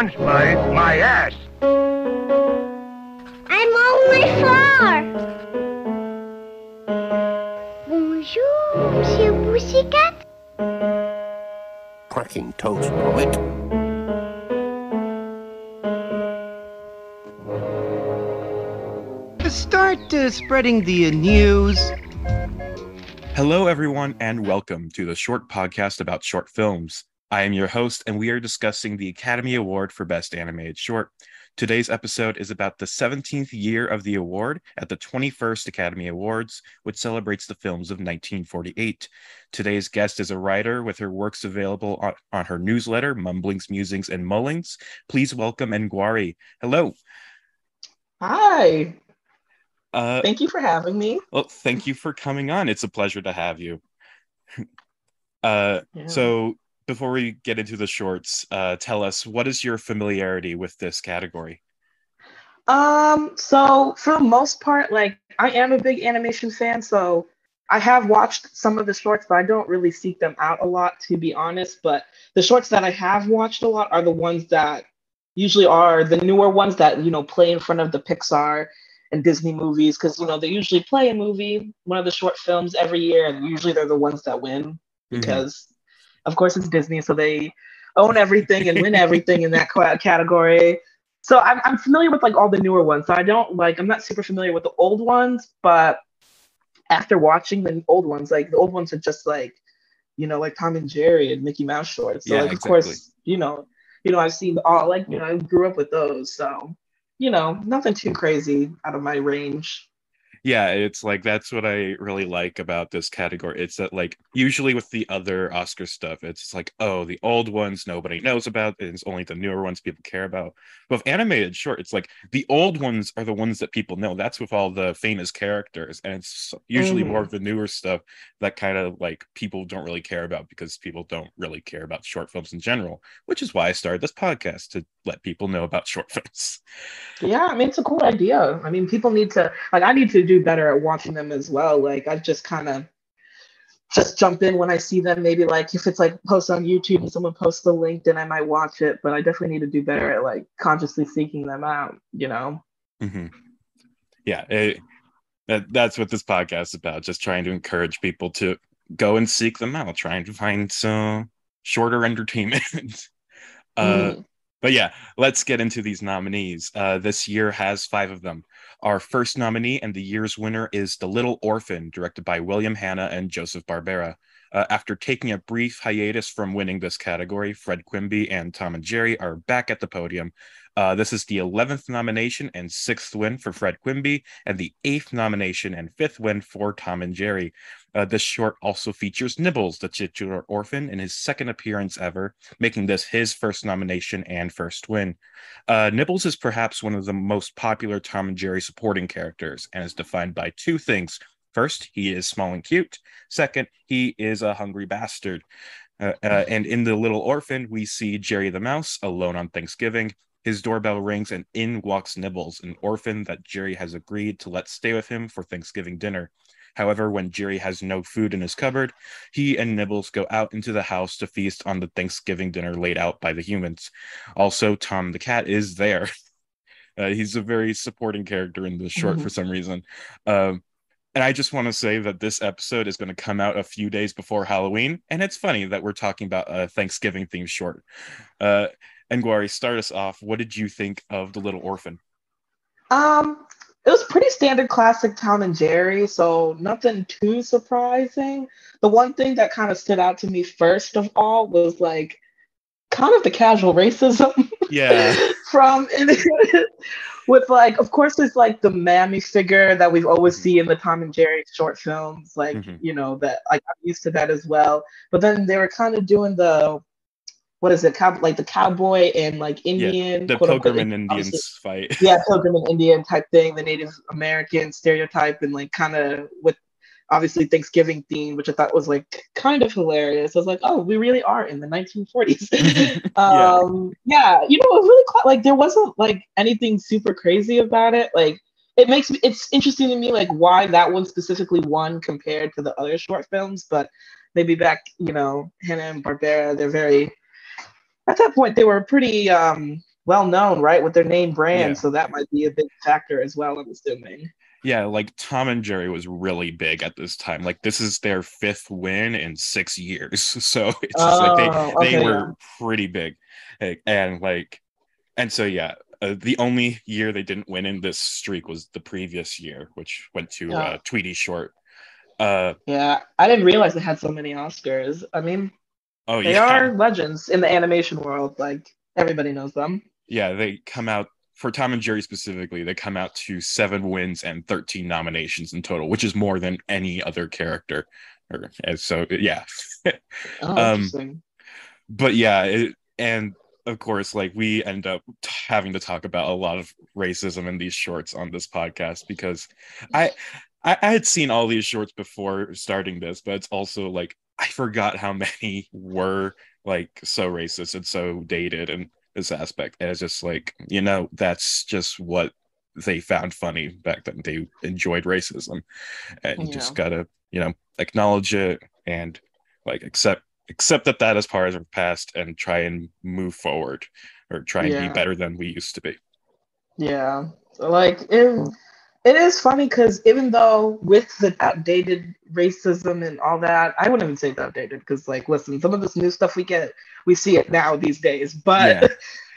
once, my ass. I'm on my floor. Bonjour, Monsieur Pussycat. Cracking toast, Robert. Start spreading the news. Hello, everyone, and welcome to the short podcast about short films. I am your host, and we are discussing the Academy Award for Best Animated Short. Today's episode is about the 17th year of the award at the 21st Academy Awards, which celebrates the films of 1948. Today's guest is a writer with her works available on her newsletter, Mumblings, Musings, and Mullings. Please welcome Engwari. Hello. Hi. Thank you for having me. Well, thank you for coming on. It's a pleasure to have you. So before we get into the shorts, tell us, what is your familiarity with this category? So for the most part, like, I am a big animation fan, so I have watched some of the shorts, but I don't really seek them out a lot, to be honest. But the shorts that I have watched a lot are the ones that usually are the newer ones that, play in front of the Pixar and Disney movies, because, they usually play a movie, one of the short films every year, and usually they're the ones that win because, of course, it's Disney, so they own everything and win everything in that category. So I'm familiar with, like, all the newer ones. So I'm not super familiar with the old ones, but after watching the old ones, like, the old ones are just like, like Tom and Jerry and Mickey Mouse shorts. So, of course, I've seen all, like, I grew up with those, so nothing too crazy out of my range. Yeah, it's like, that's what I really like about this category. It's that, like, usually with the other Oscar stuff, it's like, oh, the old ones nobody knows about, and it's only the newer ones people care about. But with animated short, it's like the old ones are the ones that people know. That's with all the famous characters, and it's usually more of the newer stuff that kind of, like, people don't really care about because people don't really care about short films in general, which is why I started this podcast, to let people know about short films. Yeah, I mean, it's a cool idea. I mean, people need to, like, I need to do better at watching them as well. Like, I just kind of just jump in when I see them. Maybe, like, if it's like post on YouTube and someone posts the link, then I might watch it. But I definitely need to do better at, like, consciously seeking them out, Yeah, that's what this podcast is about. Just trying to encourage people to go and seek them out, trying to find some shorter entertainment. But yeah, let's get into these nominees. This year has 5 of them. Our first nominee and the year's winner is The Little Orphan, directed by William Hanna and Joseph Barbera. After taking a brief hiatus from winning this category, Fred Quimby and Tom and Jerry are back at the podium. This is the 11th nomination and 6th win for Fred Quimby, and the 8th nomination and 5th win for Tom and Jerry. This short also features Nibbles, the titular orphan, in his 2nd appearance ever, making this his first nomination and first win. Nibbles is perhaps one of the most popular Tom and Jerry supporting characters, and is defined by 2 things. First, he is small and cute. Second, he is a hungry bastard. And in The Little Orphan, we see Jerry the Mouse alone on Thanksgiving. His doorbell rings and in walks Nibbles, an orphan that Jerry has agreed to let stay with him for Thanksgiving dinner. However, when Jerry has no food in his cupboard, he and Nibbles go out into the house to feast on the Thanksgiving dinner laid out by the humans. Also, Tom the cat is there. He's a very supporting character in the short for some reason. And I just want to say that this episode is going to come out a few days before Halloween, and it's funny that we're talking about a Thanksgiving-themed short. Engwari, start us off. What did you think of The Little Orphan? It was pretty standard classic Tom and Jerry, so nothing too surprising. The one thing that kind of stood out to me first of all was, like, kind of the casual racism. Yeah. With, like, of course, there's, like, the mammy figure that we've always seen in the Tom and Jerry short films, like, that, like, I'm used to that as well. But then they were kind of doing the, what is it, like the cowboy and, like, Indian, the Pilgrim and Indians fight. Yeah, Pilgrim and Indian type thing, the Native American stereotype, and, like, kind of with obviously Thanksgiving theme, which I thought was, like, kind of hilarious. I was like, oh, we really are in the 1940s. Yeah, it was really like, there wasn't, like, anything super crazy about it. Like, it's interesting to me, like, why that one specifically won compared to the other short films. But maybe Hanna and Barbera, they're very, at that point, they were pretty well known, right, with their name brand. Yeah. So that might be a big factor as well, I'm assuming. Yeah, like Tom and Jerry was really big at this time. Like this is their 5th win in 6 years. So it's just like Oh, they okay, were pretty big. And like and so yeah, the only year they didn't win in this streak was the previous year, which went to yeah. Tweety Short. Yeah, I didn't realize they had so many Oscars. I mean, Oh they yeah. are legends in the animation world. Like everybody knows them. Yeah, they come out for Tom and Jerry specifically, they come out to 7 wins and 13 nominations in total, which is more than any other character. And so yeah. Oh, um interesting. but yeah, and of course, like we end up having to talk about a lot of racism in these shorts on this podcast because I I had seen all these shorts before starting this, but it's also like I forgot how many were like so racist and so dated in this aspect. And it's just like, that's just what they found funny back then. They enjoyed racism, and you Yeah. just gotta, acknowledge it and like accept that is part of the past and try and move forward or try and be Yeah. better than we used to be. Yeah. So, like it is funny because even though with the outdated racism and all that, I wouldn't even say it's outdated because, like, listen, some of this new stuff we see it now these days. But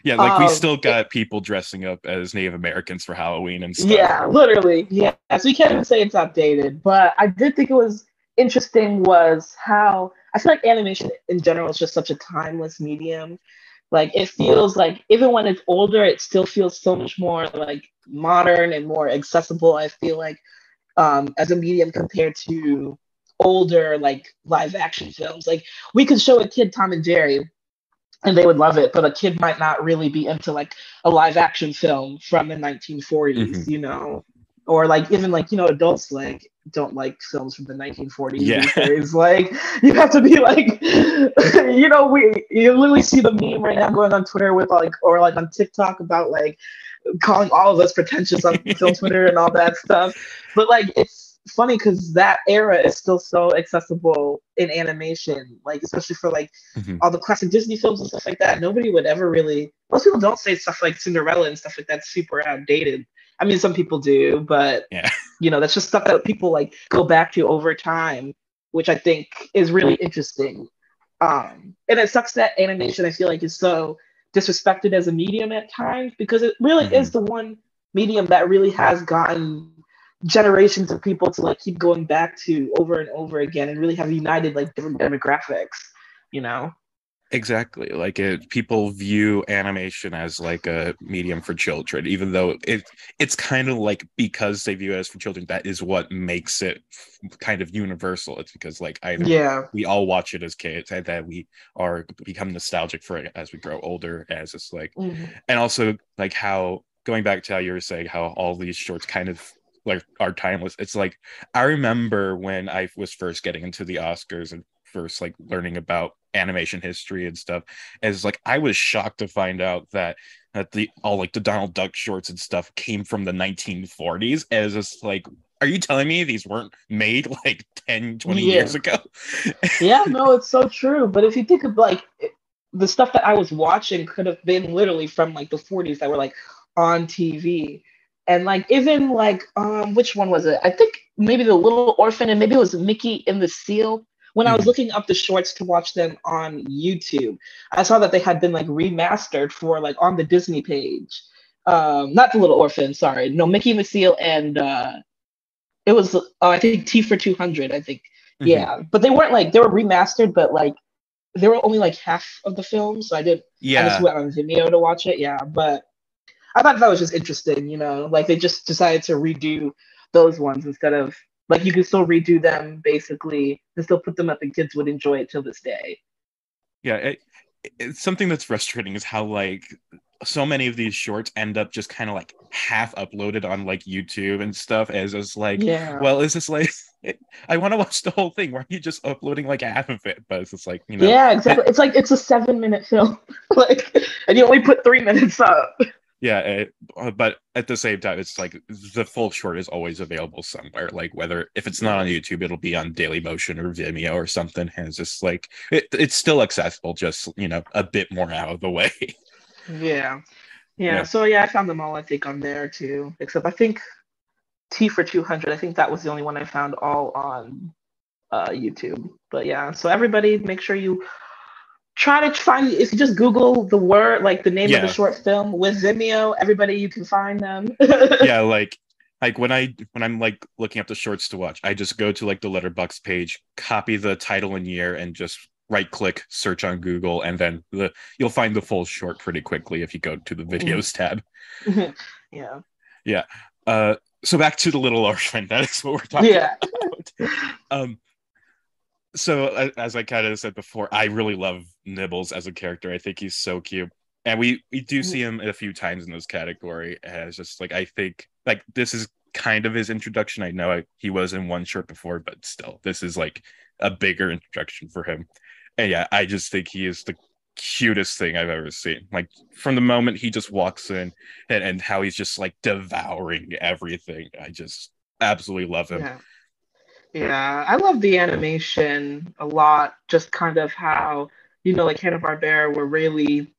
Yeah, like we still got people dressing up as Native Americans for Halloween and stuff. Yeah, literally. Yeah. So we can't even say it's outdated. But I did think it was interesting was how I feel like animation in general is just such a timeless medium. Like it feels like even when it's older, it still feels so much more like modern and more accessible. I feel like as a medium compared to older like live action films. Like we could show a kid Tom and Jerry and they would love it, but a kid might not really be into like a live action film from the 1940s, or like even like adults like don't like films from the 1940s these days. Like you have to be like you literally see the meme right now going on Twitter with like or like on TikTok about like calling all of us pretentious on film Twitter and all that stuff. But like it's funny because that era is still so accessible in animation, like especially for like all the classic Disney films and stuff like that. Nobody would ever really. Most people don't say stuff like Cinderella and stuff like that super outdated. I mean, some people do, but that's just stuff that people like go back to over time, which I think is really interesting. And it sucks that animation I feel like is so disrespected as a medium at times because it really is the one medium that really has gotten generations of people to like keep going back to over and over again and really have united like different demographics. Exactly. Like people view animation as like a medium for children, even though it's kind of like because they view it as for children, that is what makes it kind of universal. It's because like either we all watch it as kids and that we are become nostalgic for it as we grow older, as it's like, and also like how going back to how you were saying how all these shorts kind of like are timeless. It's like I remember when I was first getting into the Oscars and first like learning about animation history and stuff, as like I was shocked to find out that all like the Donald Duck shorts and stuff came from the 1940s. As it's like, are you telling me these weren't made like 10-20 years ago? No, it's so true. But if you think of like the stuff that I was watching could have been literally from like the 40s that were like on TV. And like even like which one was it? I think maybe the Little Orphan and maybe it was Mickey and the Seal. When I was looking up the shorts to watch them on YouTube, I saw that they had been like remastered for like on the Disney page. Not the Little Orphan, sorry. No, Mickey and the Seal and it was I think T for 200, I think. Yeah. But they weren't like they were remastered, but like they were only like half of the film. So I just went on Vimeo to watch it. Yeah. But I thought that was just interesting, like they just decided to redo those ones instead of like you can still redo them basically and still put them up and kids would enjoy it till this day. Yeah, it's something that's frustrating is how like so many of these shorts end up just kind of like half uploaded on like YouTube and stuff as it's like, well, is this like I want to watch the whole thing. Why are you just uploading like half of it? But it's just like, Yeah, exactly. It's like it's a 7-minute film. Like and you only put 3 minutes up. Yeah, but at the same time, it's like the full short is always available somewhere. Like whether if it's not on YouTube, it'll be on Dailymotion or Vimeo or something. And it's just like it's still accessible, just a bit more out of the way. Yeah, Yeah, Yeah. so yeah, I found them all I think on there too. Except I think T for 200, I think that was the only one I found all on YouTube. But yeah, so everybody make sure you try to find, if you just Google the word, like the name of the Yeah. short film with Vimeo, everybody you can find them. Yeah, like when I'm like looking up the shorts to watch, I just go to like the Letterboxd page, copy the title and year, and just right click search on Google, and then you'll find the full short pretty quickly if you go to the videos tab. Yeah. Yeah. Uh, so back to the little orphan. That is what we're talking Yeah. about. Um, so as I kind of said before, I really love Nibbles as a character. I think he's so cute, and we do see him a few times in this category. As just like I think like this is kind of his introduction. I know he was in one short before, but still, this is like a bigger introduction for him. And yeah, I just think he is the cutest thing I've ever seen. Like from the moment he just walks in and how he's just like devouring everything. I just absolutely love him. Yeah. Yeah, I love the animation a lot. Just kind of how, like Hanna-Barbera were really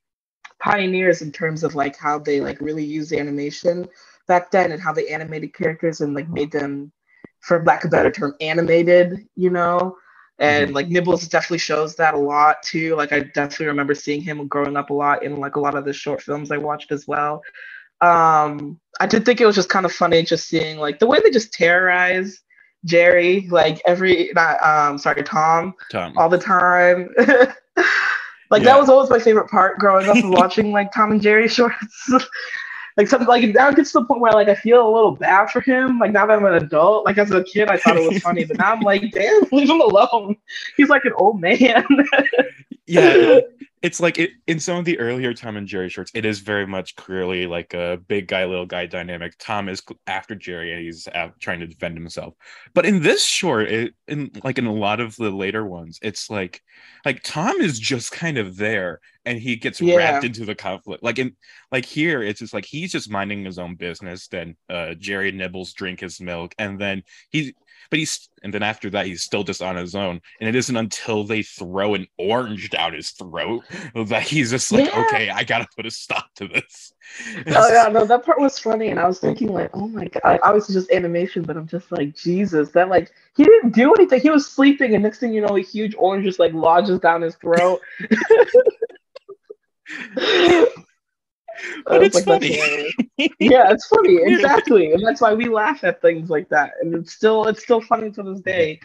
pioneers in terms of like how they like really used the animation back then and how they animated characters and like made them, for lack of a better term, animated. And Mhm. like Nibbles definitely shows that a lot too. Like I definitely remember seeing him growing up a lot in like a lot of the short films I watched as well. I did think it was just kind of funny just seeing like the way they just terrorize Jerry, like not sorry, Tom, Tom. all the time. Like that Yeah. was always my favorite part growing up and watching like Tom and Jerry shorts. Like something like now it gets to the point where like I feel a little bad for him. Like now that I'm an adult, like as a kid I thought it was funny, but now I'm like, damn, leave him alone. He's like an old man. Yeah, it's like in some of the earlier Tom and Jerry shorts, it is very much clearly like a big guy, little guy dynamic. Tom is after Jerry and he's out trying to defend himself. But in this short, in a lot of the later ones, it's like Tom is just kind of there and he gets wrapped Yeah. into the conflict. Like here, it's just like he's just minding his own business. Then Jerry Nibbles drink his milk, and then and then after that, he's still just on his own. And it isn't until they throw an orange down his throat that he's just like, Yeah. okay, I gotta put a stop to this. Oh yeah, no, that part was funny, and I was thinking like, oh my god, obviously just animation, but I'm just like, Jesus, that like he didn't do anything. He was sleeping, and next thing you know, a huge orange just like lodges down his throat. I But was it's like, that's funny. hilarious. Yeah, it's funny, Clearly. exactly, and that's why we laugh at things like that, and it's still funny to this day,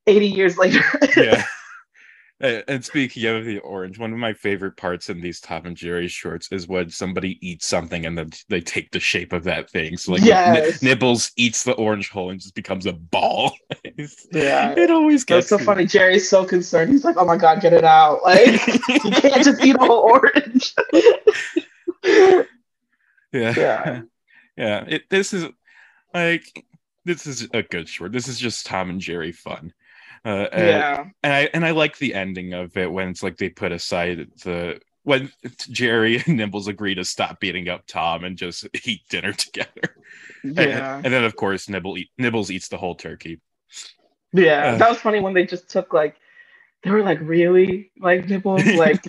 80 years later. Yeah. And speaking of the orange, one of my favorite parts in these Tom and Jerry shorts is when somebody eats something and then they take the shape of that thing. So like when Yes. Nibbles eats the orange hole and just becomes a ball. Yeah. It always That's gets so me. funny. Jerry's so concerned. He's like, "Oh my God, get it out! Like, you can't just eat a whole orange." Yeah. Yeah. Yeah. This is a good short. This is just Tom and Jerry fun. Yeah. And I like the ending of it when it's like they put aside when Jerry and Nibbles agree to stop beating up Tom and just eat dinner together. Yeah. And then of course Nibbles eats the whole turkey. Yeah. Uh, That was funny when they just took like they were like really like nipples like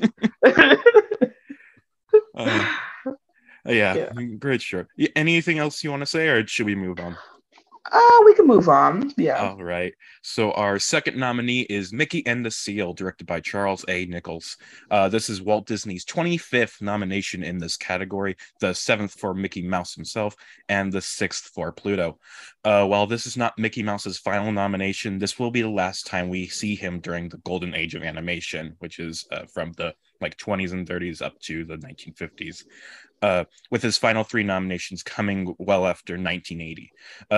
uh, yeah, yeah. great short. Anything else you want to say, or should we move on? We can move on. Yeah. All right. So our second nominee is Mickey and the Seal, directed by Charles A. Nichols. This is Walt Disney's 25th nomination in this category, the 7th for Mickey Mouse himself, and the 6th for Pluto. While this is not Mickey Mouse's final nomination, this will be the last time we see him during the golden age of animation, which is from the like 20s and 30s up to the 1950s. With his final 3 nominations coming well after 1980.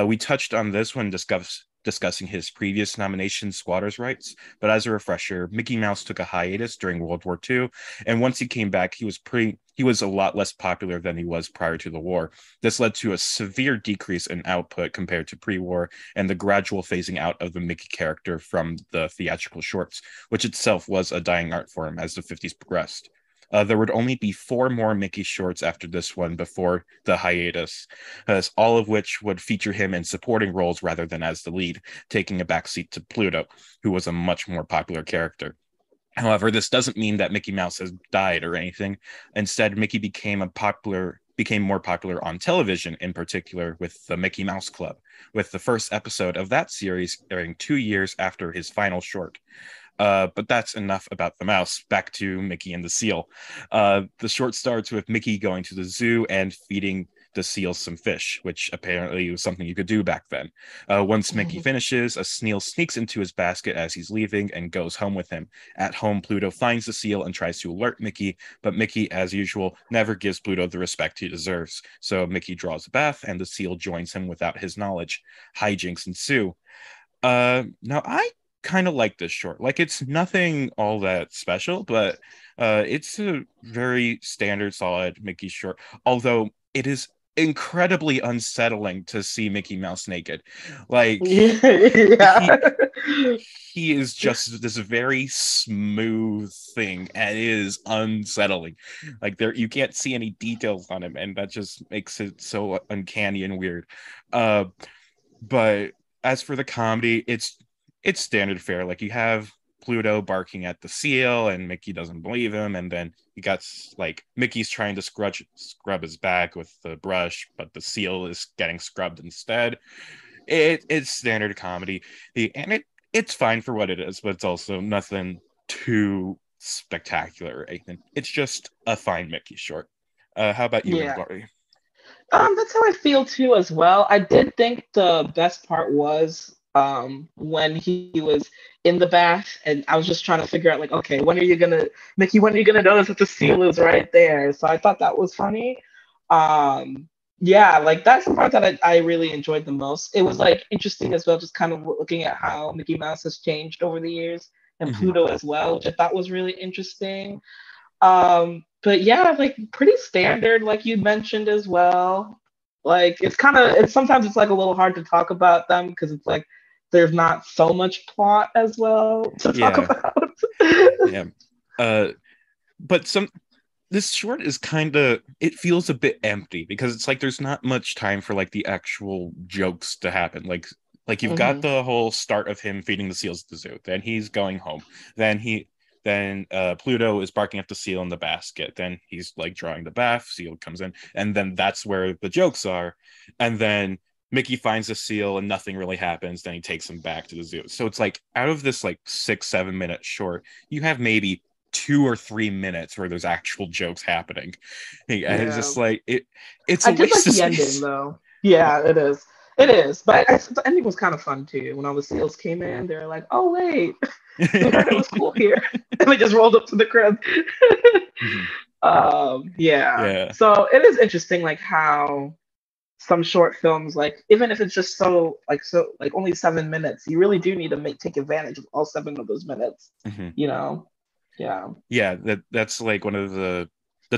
We touched on this when discussing his previous nomination, Squatters' Rights, but as a refresher, Mickey Mouse took a hiatus during World War II, and once he came back, he was a lot less popular than he was prior to the war. This led to a severe decrease in output compared to pre-war and the gradual phasing out of the Mickey character from the theatrical shorts, which itself was a dying art form as the 50s progressed. There would only be 4 more Mickey shorts after this one before the hiatus, all of which would feature him in supporting roles rather than as the lead, taking a backseat to Pluto, who was a much more popular character. However, this doesn't mean that Mickey Mouse has died or anything. Instead, Mickey became more popular on television, in particular with the Mickey Mouse Club, with the first episode of that series airing 2 years after his final short. But that's enough about the mouse. Back to Mickey and the seal. The short starts with Mickey going to the zoo and feeding the seal some fish, which apparently was something you could do back then. Once Mickey finishes, a snail sneaks into his basket as he's leaving and goes home with him. At home, Pluto finds the seal and tries to alert Mickey, but Mickey, as usual, never gives Pluto the respect he deserves. So Mickey draws a bath and the seal joins him without his knowledge. Hijinks ensue. Now I kind of like this short. Like, it's nothing all that special, but it's a very standard, solid Mickey short. Although it is incredibly unsettling to see Mickey Mouse naked. Like, Yeah. he is just this very smooth thing, and it is unsettling. Like, there, you can't see any details on him, and that just makes it so uncanny and weird. But as for the comedy, it's standard fare. Like, you have Pluto barking at the seal and Mickey doesn't believe him, and then you got like Mickey's trying to scrub his back with the brush, but the seal is getting scrubbed instead. It's standard comedy, and it's fine for what it is, but it's also nothing too spectacular or anything. It's just a fine Mickey short. How about you, Yeah. Engwari? That's how I feel too as well. I did think the best part was when he was in the bath and I was just trying to figure out like, okay, Mickey, when are you gonna notice that the seal is right there? So I thought that was funny. Yeah, like that's the part that I really enjoyed the most. It was like interesting as well, just kind of looking at how Mickey Mouse has changed over the years and Mhm. Pluto as well, which I thought was really interesting. But yeah, like pretty standard, like you mentioned as well. Like it's sometimes it's like a little hard to talk about them because it's like there's not so much plot as well to talk Yeah, about. yeah. Uh, but this short is kind of, it feels a bit empty because it's like there's not much time for like the actual jokes to happen. Like you've got Hmm. the whole start of him feeding the seals at the zoo, then he's going home, then Pluto is barking at the seal in the basket, then he's like drawing the bath, seal comes in, and then that's where the jokes are. And then Mickey finds the seal and nothing really happens, then he takes him back to the zoo. So it's like out of this like 6-7 minute short, you have maybe 2 or 3 minutes where there's actual jokes happening. And it's Yeah, just like it's a I did like waste of the ending space. though. Yeah, it is. It is, but the ending was kind of fun too. When all the seals came in, they were like, "Oh wait, we heard it was cool here," and they just rolled up to the crib. Yeah. Yeah. So it is interesting, like how some short films, like even if it's just so like only 7 minutes, you really do need to take advantage of all 7 of those minutes. Mhm. You know? Yeah. Yeah, that's like one of the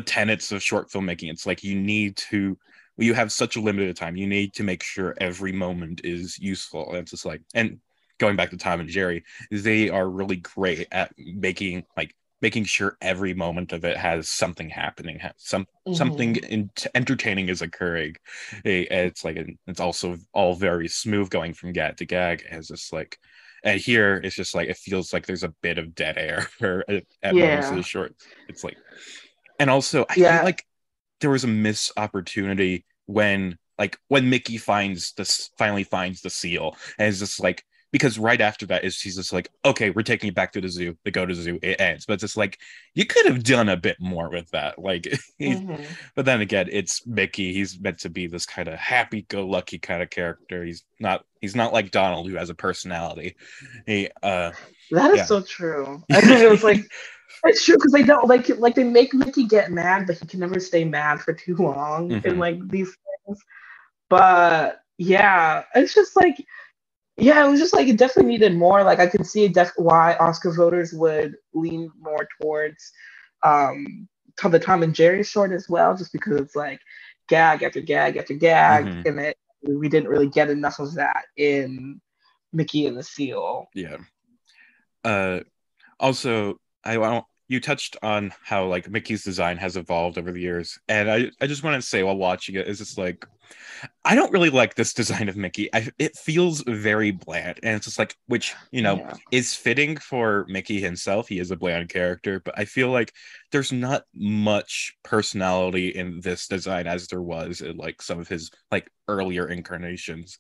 tenets of short filmmaking. It's like you have such a limited time. You need to make sure every moment is useful. And it's just like, and going back to Tom and Jerry, they are really great at making sure every moment of it has something happening, something Hmm. entertaining is occurring. It's like it's also all very smooth going from gag to gag. It's just like, and here it's just like it feels like there's a bit of dead air at moments of the Yeah. short. It's like, and also I feel Yeah. like there was a missed opportunity when Mickey finally finds the seal, and it's just like, because right after that is he's just like, okay, we're taking it back to the zoo. They go to the zoo, it ends. But it's just like you could have done a bit more with that. Like, Hmm. but then again, it's Mickey. He's meant to be this kind of happy-go-lucky kind of character. He's not like Donald, who has a personality. He That is yeah. so true. I think it was like it's true because they don't like they make Mickey get mad, but he can never stay mad for too long in Mhm. like these things. But yeah, it's just like yeah, it was just like it definitely needed more. Like I could see why Oscar voters would lean more towards the Tom and Jerry short as well, just because it's like gag after gag after gag, Mhm. and we didn't really get enough of that in Mickey and the Seal. Yeah. Uh Also, you touched on how like Mickey's design has evolved over the years, and I just want to say while watching it is just like I don't really like this design of Mickey. It feels very bland, and it's just like, which, Yeah. is fitting for Mickey himself. He is a bland character, but I feel like there's not much personality in this design as there was in like some of his like earlier incarnations.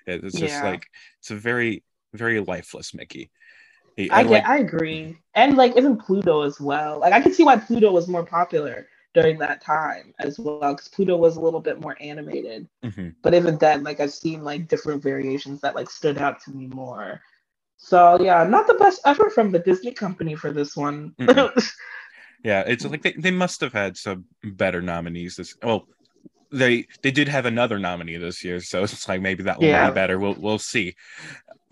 It's just Yeah. like it's a very, very lifeless Mickey. And like, I agree. And like isn't Pluto as well? Like I can see why Pluto was more popular during that time as well, because Pluto was a little bit more animated. mhm. But even then, like I've seen like different variations that like stood out to me more. So yeah, not the best effort from the Disney company for this one. Mm-mm. Yeah, it's like they must have had some better nominees this. Well, they did have another nominee this year, so it's like maybe that one will be Yeah. better. We'll see.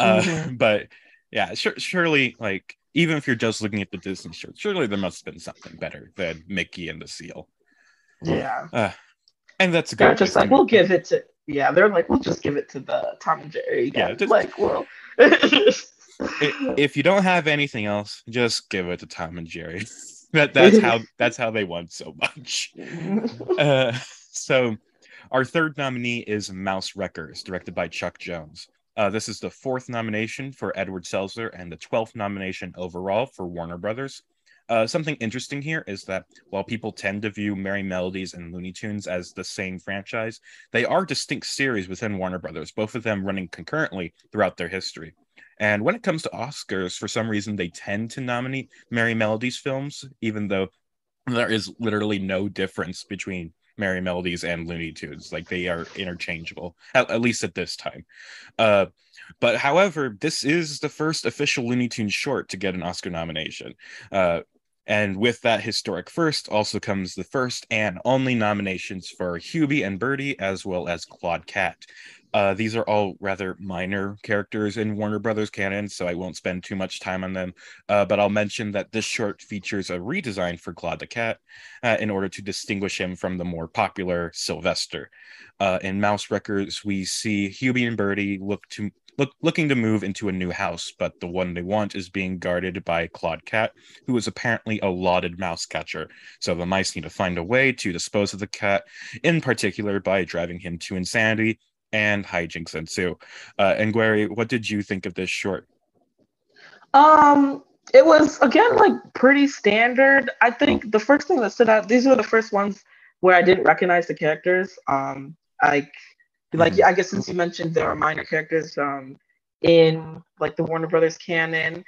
Hmm. But yeah, surely, like even if you're just looking at the Disney short, surely there must have been something better than Mickey and the Seal. Yeah. Uh, and that's a They're good just place to like, move. we'll give it to they're like, we'll just give it to the Tom and Jerry Yeah, again. just Like, well if you don't have anything else, just give it to Tom and Jerry. That's how they won so much. Uh, so our third nominee is Mouse Wreckers, directed by Chuck Jones. This is the fourth nomination for Edward Selzer and the 12th nomination overall for Warner Brothers. Something interesting here is that while people tend to view Merry Melodies and Looney Tunes as the same franchise, they are distinct series within Warner Brothers, both of them running concurrently throughout their history. And when it comes to Oscars, for some reason, they tend to nominate Merry Melodies films, even though there is literally no difference between Merry Melodies and Looney Tunes. Like they are interchangeable, at least at this time. Uh, but however, this is the first official Looney Tunes short to get an Oscar nomination. Uh, and with that historic first also comes the first and only nominations for Hubie and Bertie, as well as Claude Cat. These are all rather minor characters in Warner Brothers canon, so I won't spend too much time on them. But I'll mention that this short features a redesign for Claude the Cat in order to distinguish him from the more popular Sylvester. In Mouse Wreckers, we see Hubie and Bertie looking to move into a new house, but the one they want is being guarded by Claude Cat, who is apparently a lauded mouse catcher. So the mice need to find a way to dispose of the cat, in particular by driving him to insanity, and hijinks ensue. Engweri, what did you think of this short? Um, it was again like pretty standard. I think the first thing that stood out, these were the first ones where I didn't recognize the characters. Like Mhm. I guess since you mentioned there are minor characters in like the Warner Brothers canon.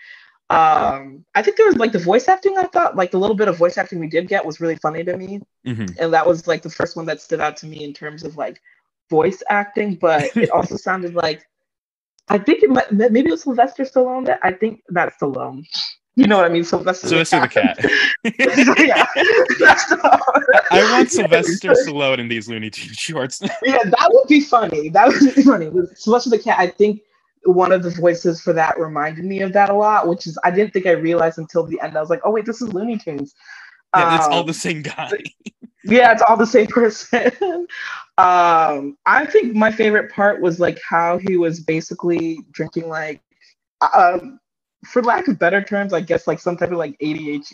I think there was like the voice acting, I thought like the little bit of voice acting we did get was really funny to me. Mhm. And that was like the first one that stood out to me in terms of like voice acting, but it also sounded like I think maybe it was Sylvester Stallone. That I think that's Stallone. You know what I mean? Sylvester the Sylvester the Cat. Cat. Yeah, that's I want the Sylvester Stallone in these Looney Tunes shorts. yeah, that would be funny. That would be funny. With Sylvester the Cat, I think one of the voices for that reminded me of that a lot, which is I didn't think I realized until the end. I was like, oh wait, this is Looney Tunes. Yeah, it's all the Um, same guy. yeah, it's all the same person. I think my favorite part was like how he was basically drinking like, um, for lack of better terms, I guess like some type of like ADHD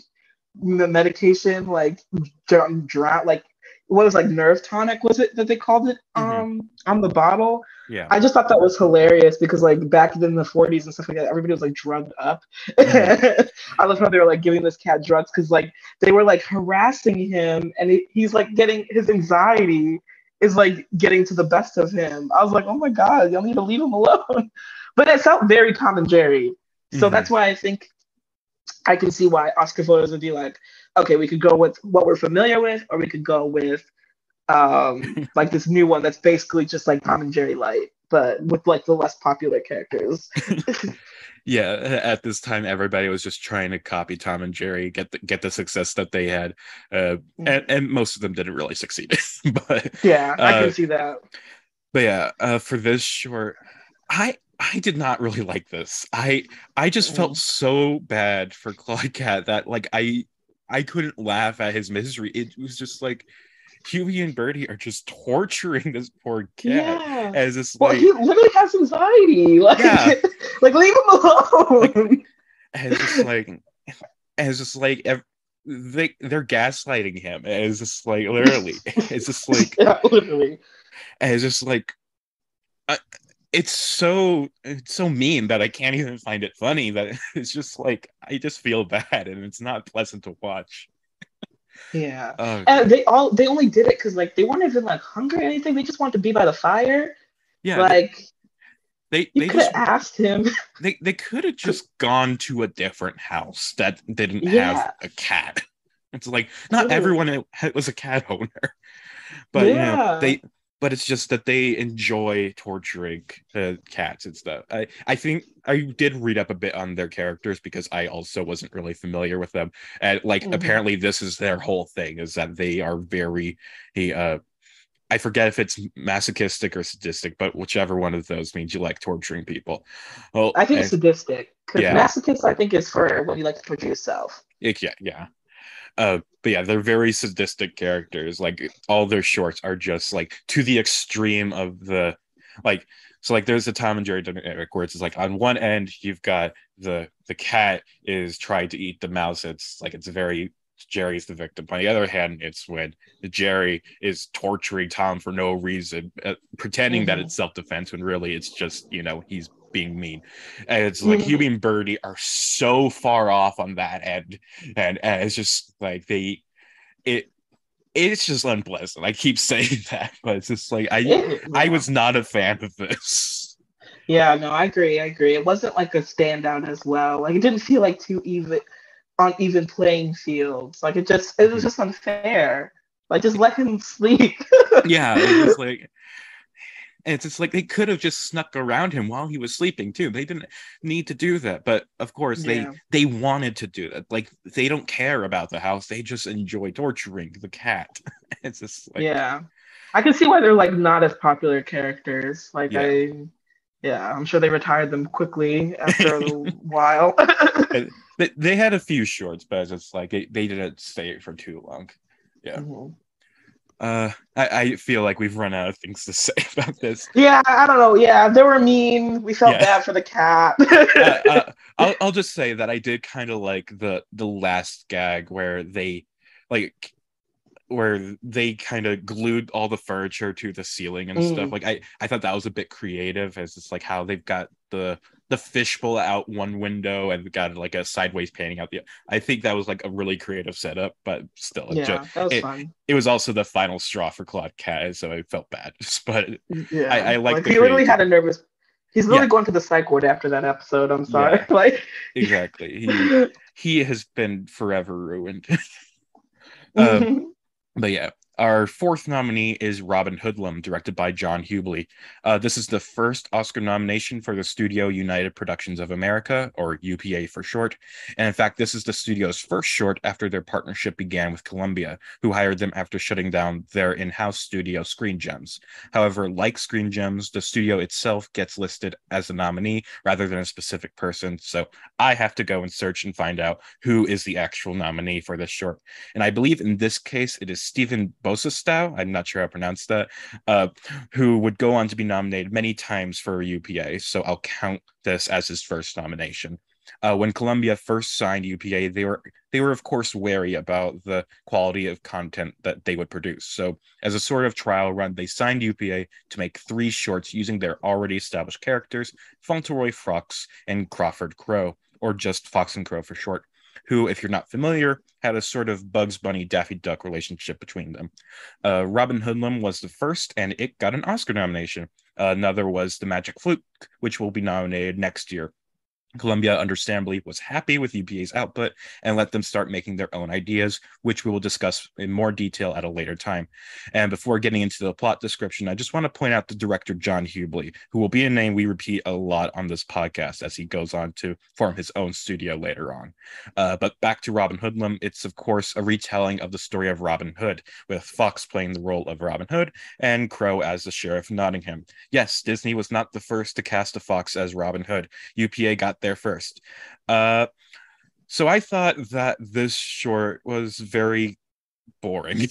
medication, like drown, like what was like nerve tonic was it that they called it Mhm. on the bottle. Yeah. I just thought that was hilarious because like back in the 40s and stuff like that, everybody was like drugged up. Mhm. I love how they were like giving this cat drugs because like they were like harassing him and he's like getting his anxiety is like getting to the best of him. I was like, oh my god, y'all need to leave him alone. But it felt very Tom and Jerry. So Mhm. that's why I think I can see why Oscar voters would be like, okay, we could go with what we're familiar with, or we could go with like this new one that's basically just like Tom and Jerry light, but with like the less popular characters. Yeah, at this time, everybody was just trying to copy Tom and Jerry, get the success that they had, and most of them didn't really succeed. but Yeah, I uh, can see that. but yeah, for this short, I did not really like this. I just felt Mm. so bad for Claude Cat that like I couldn't laugh at his misery. It was just like Huey and Bertie are just torturing this poor cat Yeah. as this Well, like he literally has anxiety. Like, yeah like leave him like alone. as just like as just like they're gaslighting him as just like literally it's just like Yeah, literally. And it's just like uh, it's so mean that I can't even find it funny. That it's just like I just feel bad, and it's not pleasant to watch. Yeah. Oh And god, they only did it because like they weren't even like hungry or anything. They just wanted to be by the fire. yeah. Like you They could have just asked him. they could have just gone to a different house that didn't have Yeah, a cat. It's like not totally. everyone was a cat owner, but Yeah. but it's just that they enjoy torturing cats and stuff. I think I did read up a bit on their characters because I also wasn't really familiar with them. And like Hmm. apparently this is their whole thing is that they are very I forget if it's masochistic or sadistic, but whichever one of those means you like torturing people. Well, I think sadistic because yeah, masochist I think is for when you like to torture yourself. yeah. But yeah, they're very sadistic characters. Like all their shorts are just like to the extreme of the like. So like, there's a Tom and Jerry dynamic where it's like on one end you've got the cat is trying to eat the mouse. It's like it's very Jerry's the victim. On the other hand, it's when Jerry is torturing Tom for no reason, pretending that Hmm. it's self-defense when really it's just he's being mean. And it's like Hmm. Hubie and Birdie are so far off on that end, and it's just like it it's just unpleasant. I keep saying that, but it's just like I Yeah. was not a fan of this. Yeah, no, I agree. I agree. It wasn't like a standout as well. Like it didn't feel like too even on even playing fields. Like it was just unfair. Like just let him sleep. Yeah, it's just like and it's just like they could have just snuck around him while he was sleeping too. They didn't need to do that, but of course Yeah. they wanted to do that. Like they don't care about the house; they just enjoy torturing the cat. It's just like, Yeah. I can see why they're like not as popular characters. yeah. Yeah, I'm sure they retired them quickly after a while. They had a few shorts, but it's just like they didn't stay for too long. Yeah. Mhm. I feel like we've run out of things to say about this. Yeah, I don't know. Yeah, they were mean. We felt Yeah. bad for the cat. I'll just say that I did kind of like the last gag like where they kind of glued all the furniture to the ceiling and stuff. Mm, Like I thought that was a bit creative, as it's like how they've got the fishbowl out one window and got like a sideways painting out the. I think that was like a really creative setup, but still, yeah, that was it fun. it was also the final straw for Claude Cat, so I felt bad. But I Yeah, like like the he literally had creativity. a nervous. He's Yeah, literally going to the psych ward after that episode. I'm sorry. yeah, Like, exactly. He has been forever ruined. uh, mhm. But yeah, our fourth nominee is Robin Hoodlum, directed by John Hughley. This is the first Oscar nomination for the Studio United Productions of America, or UPA for short. And in fact, this is the studio's first short after their partnership began with Columbia, who hired them after shutting down their in-house studio Screen Gems. However, like Screen Gems, the studio itself gets listed as a nominee rather than a specific person. So I have to go and search and find out who is the actual nominee for this short. And I believe in this case it is Stephen Bosastow, I'm not sure how to pronounce that, uh, who would go on to be nominated many times for UPA. So I'll count this as his first nomination. When Columbia first signed UPA, they were of course wary about the quality of content that they would produce. So as a sort of trial run, they signed UPA to make 3 shorts using their already established characters, Fauntleroy Fox and Crawford Crow, or just Fox and Crow for short, who, if you're not familiar, had a sort of Bugs Bunny Daffy Duck relationship between them. Robin Hoodlum was the first, and it got an Oscar nomination. Another was The Magic Flute, which will be nominated next year. Columbia, understandably, was happy with UPA's output and let them start making their own ideas, which we will discuss in more detail at a later time. And before getting into the plot description, I just want to point out the director, John Hughley, who will be a name we repeat a lot on this podcast as he goes on to form his own studio later on. But back to Robin Hoodlum, it's, of course, a retelling of the story of Robin Hood, with Fox playing the role of Robin Hood and Crow as the Sheriff of Nottingham. Yes, Disney was not the first to cast a fox as Robin Hood. UPA got there first. Uh, so I thought that this short was very boring.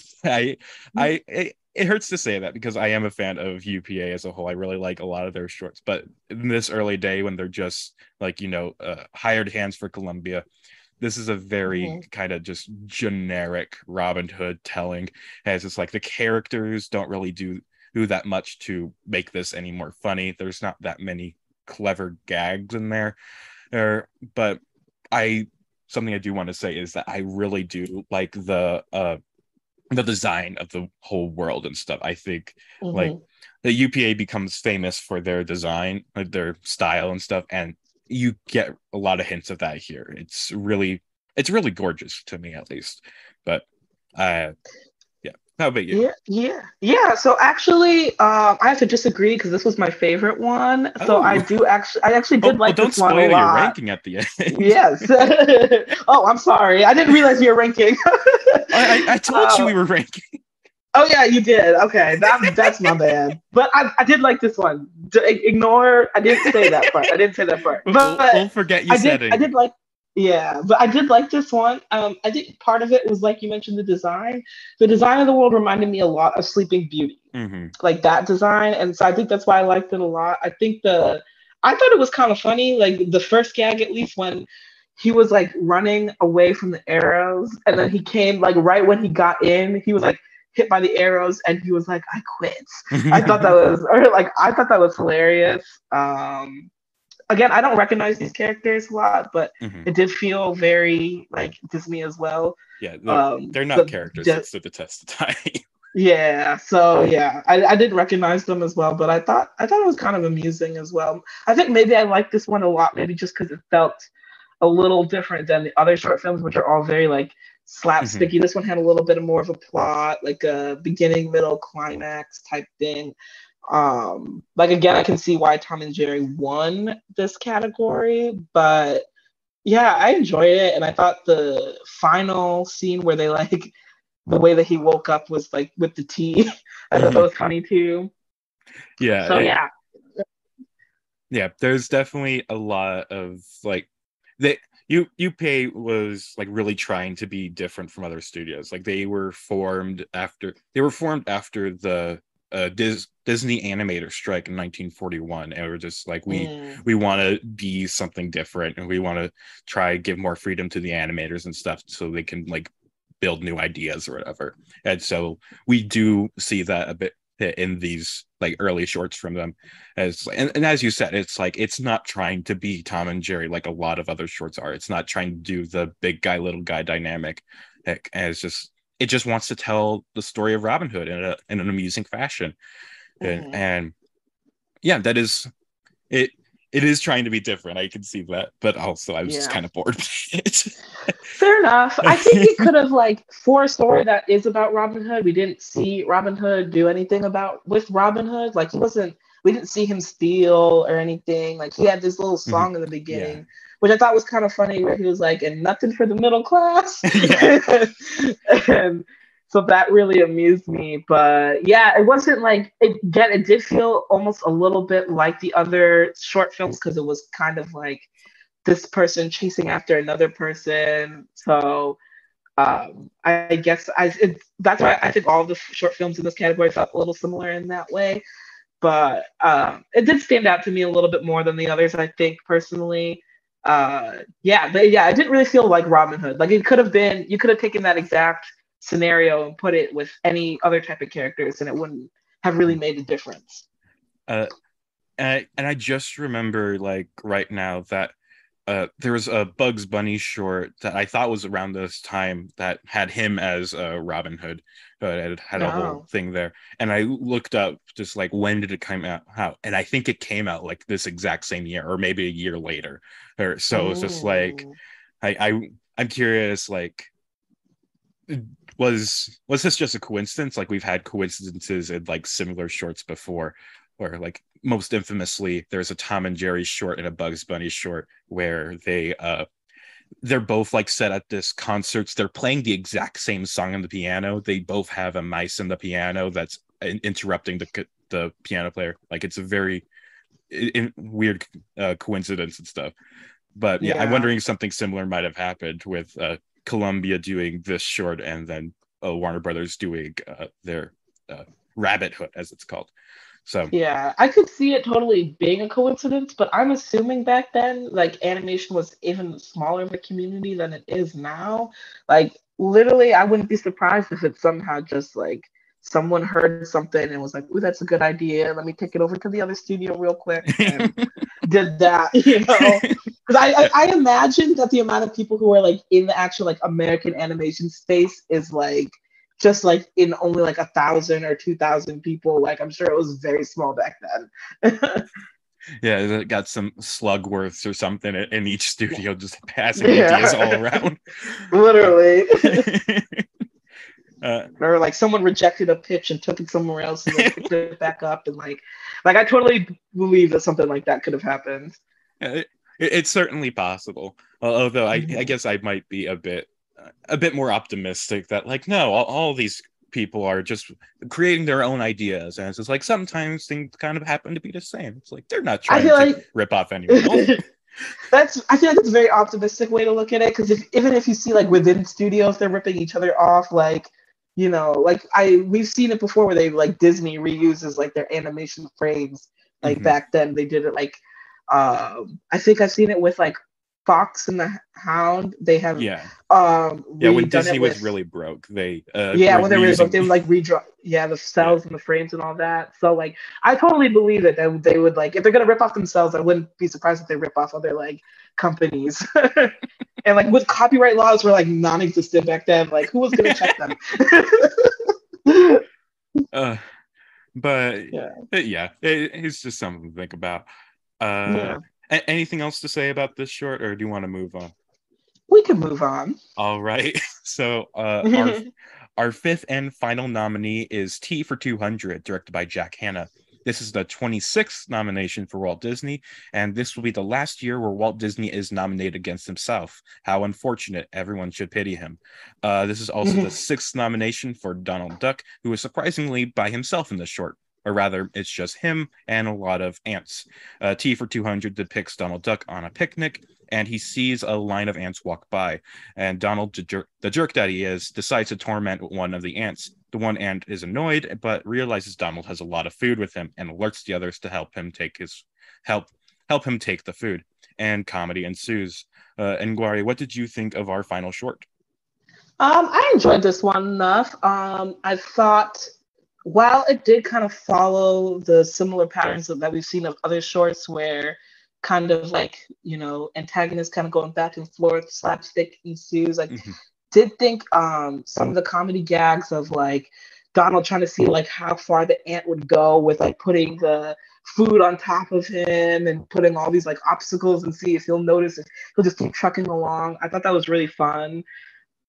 It hurts to say that because I am a fan of UPA as a whole. I really like a lot of their shorts, but in this early day when they're just like hired hands for Columbia, this is a very Mhm. kind of just generic Robin Hood telling. As it's like the characters don't really do do that much to make this any more funny. There's not that many clever gags in there. But I something I do want to say is that I really do like the design of the whole world and stuff. I think like the UPA becomes famous for their design, like their style and stuff, and you get a lot of hints of that here. It's really gorgeous to me, at least. But yeah, how about you? Yeah. So actually, I have to disagree because this was my favorite one. So Oh, I actually did like don't this one a spoil your lot. ranking at the end. Yes. Oh, I'm sorry. I didn't realize you were ranking. I told you we were ranking. Oh yeah, you did. Okay, that's my bad. But I did like this one. Ignore. I didn't say that part. I didn't say that part. But We'll forget you said it. I did like. Yeah, but I did like this one. I think part of it was like you mentioned the design. The design of the world reminded me a lot of Sleeping Beauty, like that design, and so I think that's why I liked it a lot. I thought it was kind of funny, like the first gag at least when he was like running away from the arrows, and then he came like right when he got in, he was like hit by the arrows, and he was like, "I quit." I thought that was hilarious. Again, I don't recognize these characters a lot, but it did feel very like Disney as well. Yeah, they're not characters that stood the test of time. Yeah, so yeah, I didn't recognize them as well, but I thought it was kind of amusing as well. I think maybe I liked this one a lot, maybe just because it felt a little different than the other short films, which are all very like slapsticky. This one had a little bit more of a plot, like a beginning, middle, climax type thing. Like again, I can see why Tom and Jerry won this category, but yeah, I enjoyed it, and I thought the final scene where they like the way that he woke up was like with the tea. I thought that was funny too. Yeah. So yeah. Yeah, there's definitely a lot of like that UPA was like really trying to be different from other studios. Like they were formed after the Disney animator strike in 1941, and we're just like we want to be something different, and we want to try give more freedom to the animators and stuff so they can like build new ideas or whatever. And so we do see that a bit in these like early shorts from them, and as you said, it's like it's not trying to be Tom and Jerry like a lot of other shorts are. It's not trying to do the big guy little guy dynamic, and it just wants to tell the story of Robin Hood in an amusing fashion. And yeah, that is it. It is trying to be different. I can see that, but also I was just kind of bored with it. Fair enough. I think it could have like for a story that is about Robin Hood, we didn't see Robin Hood do anything with Robin Hood. Like we didn't see him steal or anything. Like he had this little song in the beginning, which I thought was kind of funny, where he was like, "And nothing for the middle class." And so that really amused me. But yeah, it wasn't like it did feel almost a little bit like the other short films, because it was kind of like this person chasing after another person. So I guess that's why I think all the short films in this category felt a little similar in that way. But it did stand out to me a little bit more than the others, I think, personally. But yeah, it didn't really feel like Robin Hood. Like you could have taken that exact scenario and put it with any other type of characters, and it wouldn't have really made a difference. And I just remember like right now that there was a Bugs Bunny short that I thought was around this time that had him as Robin Hood. It had a whole thing there, and I looked up just like when did it come out, and I think it came out like this exact same year or maybe a year later. So it's just like I'm curious, like was this just a coincidence? Like we've had coincidences in like similar shorts before, where like most infamously there's a Tom and Jerry short and a Bugs Bunny short where they're both like set at this concerts. They're playing the exact same song on the piano. They both have a mice in the piano that's interrupting the piano player. Like it's a very weird coincidence and stuff. But yeah, I'm wondering if something similar might have happened with Columbia doing this short and then Warner Brothers doing their Rabbit Hood, as it's called. So yeah, I could see it totally being a coincidence, but I'm assuming back then, like animation was even smaller of a community than it is now. Like literally, I wouldn't be surprised if it somehow just like someone heard something and was like, "Ooh, that's a good idea. Let me take it over to the other studio real quick," and did that, Because I imagine that the amount of people who are like in the actual like American animation space is like just like in only like 1,000 or 2,000 people. Like I'm sure it was very small back then. Yeah, it got some Slugworths or something in each studio, just passing Yeah. ideas all around. Literally. Uh, Or like someone rejected a pitch and took it somewhere else and then picked it back up and like I totally believe that something like that could have happened. it's certainly possible. Although I guess I might be a bit more optimistic that like no, all these people are just creating their own ideas, and it's just like sometimes things kind of happen to be the same. It's like they're not I trying feel to like rip off anyone else. I feel like it's a very optimistic way to look at it because even if you see like within studios they're ripping each other off, like like we've seen it before where they like Disney reuses like their animation frames. Like back then they did it like I think I've seen it with like Fox and the Hound. They have when Disney it was with, really broke, they when they were broke, they would like redraw the cells and the frames and all that. So like I totally believe it that they would like if they're gonna rip off themselves, I wouldn't be surprised if they rip off other like companies. And like with copyright laws were like non-existent back then, like who was gonna check them? But it's just something to think about. Anything else to say about this short, or do you want to move on? We can move on. All right. So our fifth and final nominee is T for 200, directed by Jack Hanna. This is the 26th nomination for Walt Disney, and this will be the last year where Walt Disney is nominated against himself. How unfortunate. Everyone should pity him. This is also the 6th nomination for Donald Duck, who is surprisingly by himself in this short. Or rather, it's just him and a lot of ants. T for 200 depicts Donald Duck on a picnic, and he sees a line of ants walk by. And Donald, the jerk that he is, decides to torment one of the ants. The one ant is annoyed, but realizes Donald has a lot of food with him and alerts the others to help him take the food. And comedy ensues. Engwari, what did you think of our final short? I enjoyed this one enough. I thought while it did kind of follow the similar patterns that we've seen of other shorts where kind of like, antagonists kind of going back and forth, slapstick ensues, like did think some of the comedy gags of like Donald trying to see like how far the ant would go with like putting the food on top of him and putting all these like obstacles and see if he'll notice if he'll just keep trucking along. I thought that was really fun.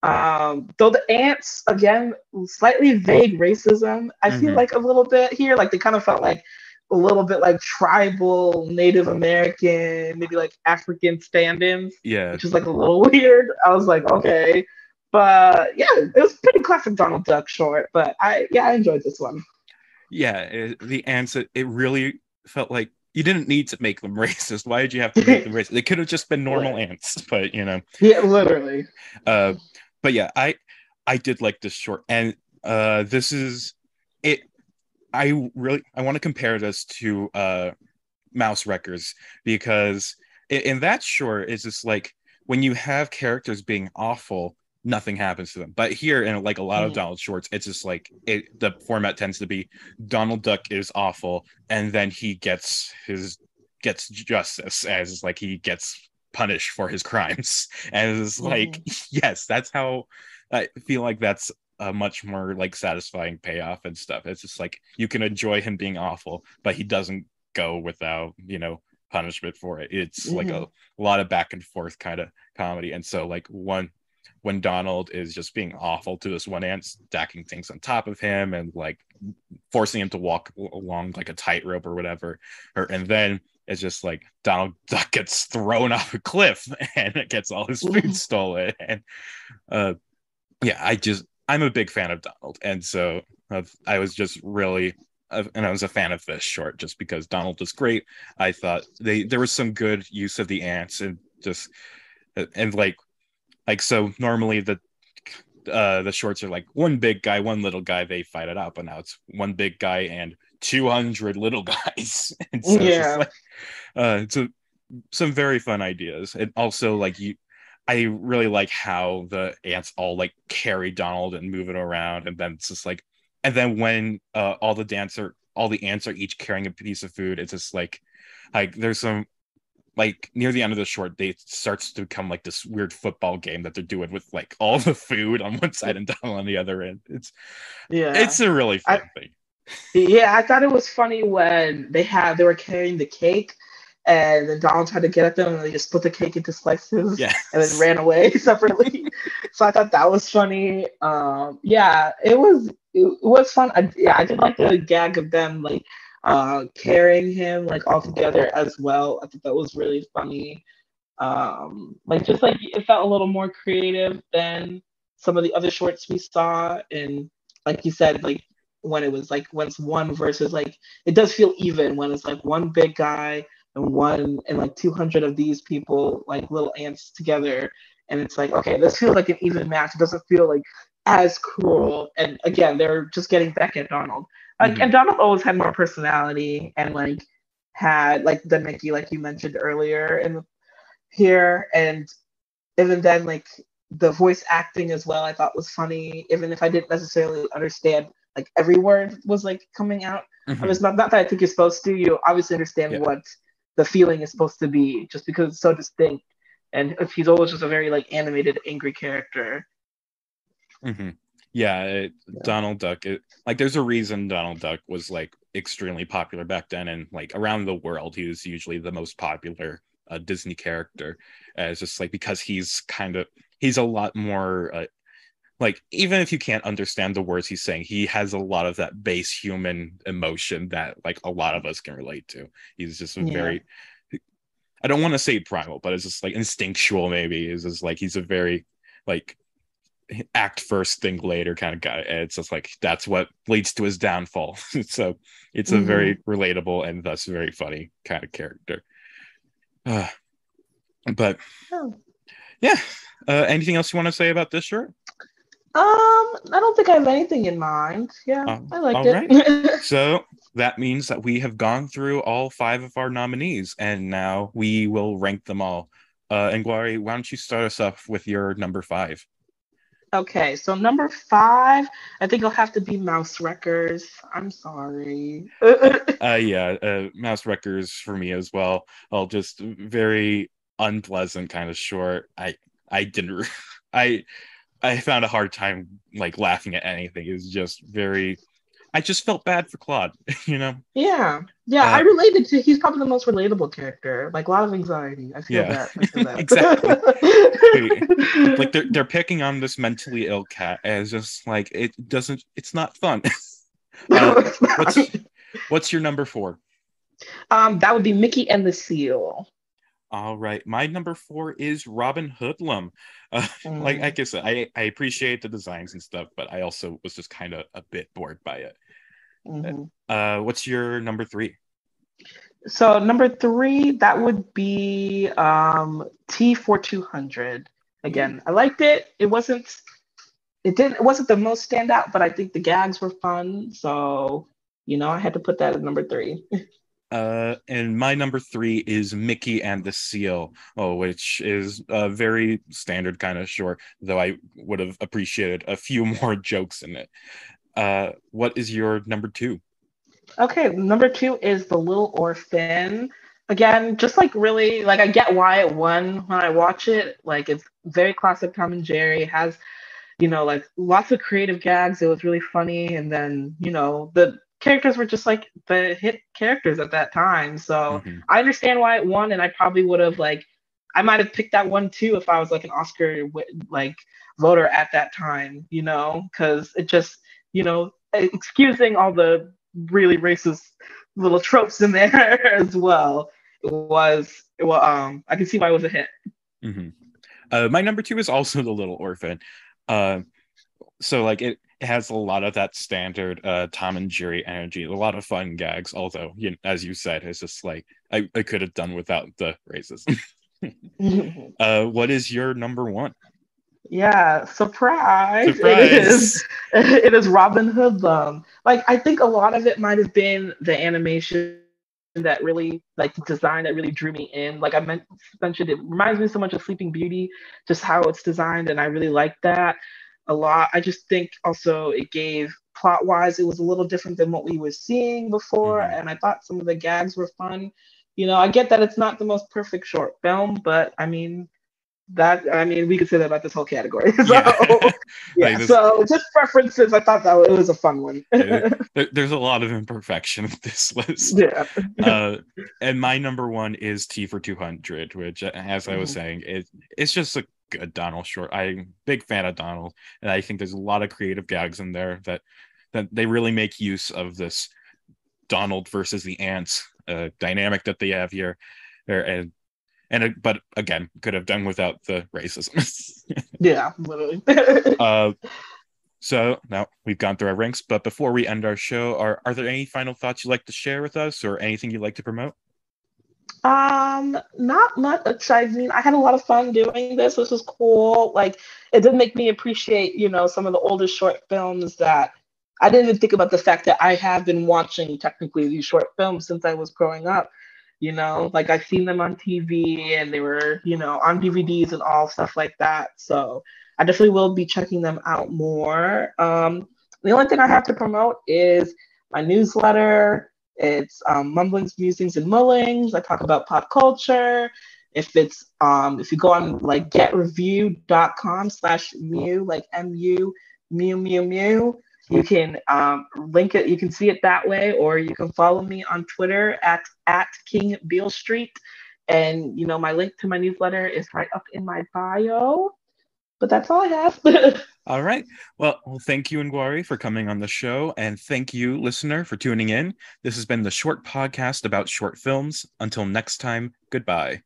Though the ants, again, slightly vague racism, I feel like a little bit here. Like they kind of felt like a little bit like tribal, Native American, maybe like African stand-ins. Yeah. Which is like a little weird. I was like, okay. But yeah, it was pretty classic Donald Duck short. But I enjoyed this one. Yeah, the ants, it really felt like you didn't need to make them racist. Why did you have to make them racist? They could have just been normal ants, but Yeah, literally. But yeah, I did like this short, and this is it. I want to compare this to Mouse Wreckers, because in that short, it's just like when you have characters being awful, nothing happens to them. But here, in like a lot of Donald shorts, it's just like the format tends to be Donald Duck is awful, and then he gets justice, as like he gets punished for his crimes, and it's like yes, that's how I feel like that's a much more like satisfying payoff and stuff. It's just like you can enjoy him being awful, but he doesn't go without punishment for it. It's like a lot of back and forth kind of comedy. And so like when Donald is just being awful to this one ant, stacking things on top of him and like forcing him to walk along like a tightrope or whatever, and then it's just like Donald Duck gets thrown off a cliff and it gets all his food stolen. And I'm a big fan of Donald, and so I was just really and I was a fan of this short just because Donald is great. I thought there was some good use of the ants, and just and like so normally the shorts are like one big guy, one little guy, they fight it out, but now it's one big guy and 200 little guys. And so it's just like some very fun ideas. And also like I really like how the ants all like carry Donald and move it around, and then it's just like and then when all the ants are each carrying a piece of food, it's just like there's some like near the end of the short, they starts to become like this weird football game that they're doing with like all the food on one side and Donald on the other end. Yeah. It's a really fun thing. Yeah, I thought it was funny when they were carrying the cake, and then Donald tried to get at them, and they just split the cake into slices, Yes. and then ran away separately. So I thought that was funny. Yeah, it was fun. I did like the gag of them like carrying him like all together as well. I thought that was really funny. Like just like it felt a little more creative than some of the other shorts we saw, and like you said, like when it's one versus like it does feel even when it's like one big guy and like 200 of these people like little ants together, and it's like okay, this feels like an even match. It doesn't feel like as cruel, and again they're just getting back at Donald. Like Mhm. and Donald always had more personality and like had like the Mickey like you mentioned earlier in here, and even then like the voice acting as well I thought was funny, even if I didn't necessarily understand like every word was like coming out. I mean, Mhm. it's not that I think you're supposed to. You obviously understand Yeah. what the feeling is supposed to be just because it's so distinct, and if he's always just a very like animated angry character. Mm-hmm. Yeah, Donald Duck. Like, there's a reason Donald Duck was like extremely popular back then, and like around the world, he was usually the most popular Disney character. It's just like because he's a lot more like even if you can't understand the words he's saying, he has a lot of that base human emotion that like a lot of us can relate to. He's just a Yeah. very I don't want to say primal, but it's just like instinctual. Maybe is just like he's a very like act first, think later kind of guy. And it's just like that's what leads to his downfall. So it's a Mm-hmm. very relatable and thus very funny kind of character. But Oh. yeah, anything else you want to say about this shirt? I don't think I have anything in mind. Yeah, I liked All right. it. So that means that we have gone through all 5 of our nominees, and now we will rank them all. Engwari, why don't you start us off with your number 5? Okay, so number 5, I think it'll have to be Mouse Wreckers. I'm sorry. Yeah, Mouse Wreckers for me as well. I'll just very unpleasant kind of short. I didn't I I found a hard time like laughing at anything. It was just very I just felt bad for Claude, you know? Yeah, yeah, I Uh related to. He's probably the most relatable character. Like a lot of anxiety. I feel yeah. that. I feel Exactly. Like that. they're picking on this mentally ill cat as just like it's not fun. uh what's what's your number 4? That would be Mickey and the Seal. All right, my number 4 is Robin Hoodlum. Like Mm, I said, I appreciate the designs and stuff, but I also was just kind of a bit bored by it. mhm. What's your number 3? So number 3, that would be T4200. Ooh. Again, I liked it. It wasn't the most standout, but I think the gags were fun. So, I had to put that at number 3. And my number 3 is Mickey and the Seal, which is a very standard kind of short, though I would have appreciated a few more jokes in it. What is your number 2? Okay, number 2 is The Little Orphan. Again, just like really, like I get why it won when I watch it. Like it's very classic Tom and Jerry. It has like lots of creative gags. It was really funny. And then, the characters were just like the hit characters at that time. So Mm-hmm. I understand why it won. And I probably would have I might have picked that one too if I was like an Oscar like voter at that time, because it just, excusing all the really racist little tropes in there as well. I can see why it was a hit. Mm-hmm. My number 2 is also The Little Orphan. Uh, so like it has a lot of that standard Tom and Jerry energy, a lot of fun gags. Although, as you said, it's just like I could have done without the racism. What is your number 1? Yeah, surprise! It is. Surprise! It is Robin Hoodlum. Like I think a lot of it might have been the animation that really, like the design that really drew me in. Like mentioned, it reminds me so much of Sleeping Beauty, just how it's designed, and I really like that a lot. I just think also it gave plot-wise, it was a little different than what we were seeing before, Mhm. and I thought some of the gags were fun. I get that it's not the most perfect short film, but we could say that about this whole category. Yeah. So Like yeah, this, so just preferences. I thought that it was a fun one. there's a lot of imperfection with this list. Yeah. Uh, and my number one is T for 200, which, as I was saying, it's just a good Donald short. I'm a big fan of Donald, and I think there's a lot of creative gags in there that they really make use of this Donald versus the ants dynamic that they have here, but again, could have done without the racism. Yeah, literally. So now we've gone through our ranks, but before we end our show, are there any final thoughts you'd like to share with us, or anything you'd like to promote? Not much. I mean, I had a lot of fun doing this. This was cool. Like, it did make me appreciate, some of the older short films that I didn't even think about the fact that I have been watching technically these short films since I was growing up. Like I've seen them on TV and they were, on DVDs and all stuff like that. So I definitely will be checking them out more. The only thing I have to promote is my newsletter. It's Mumblings, Musings, and Mullings. I talk about pop culture. If you go on like getreview.com/mew, like MU, mew, mew, mew, you can link it. You can see it that way, or you can follow me on Twitter at King Beale Street. And my link to my newsletter is right up in my bio. But that's all I have. All right. Well, thank you, Engwari, for coming on the show. And thank you, listener, for tuning in. This has been the Short Podcast about short films. Until next time, goodbye.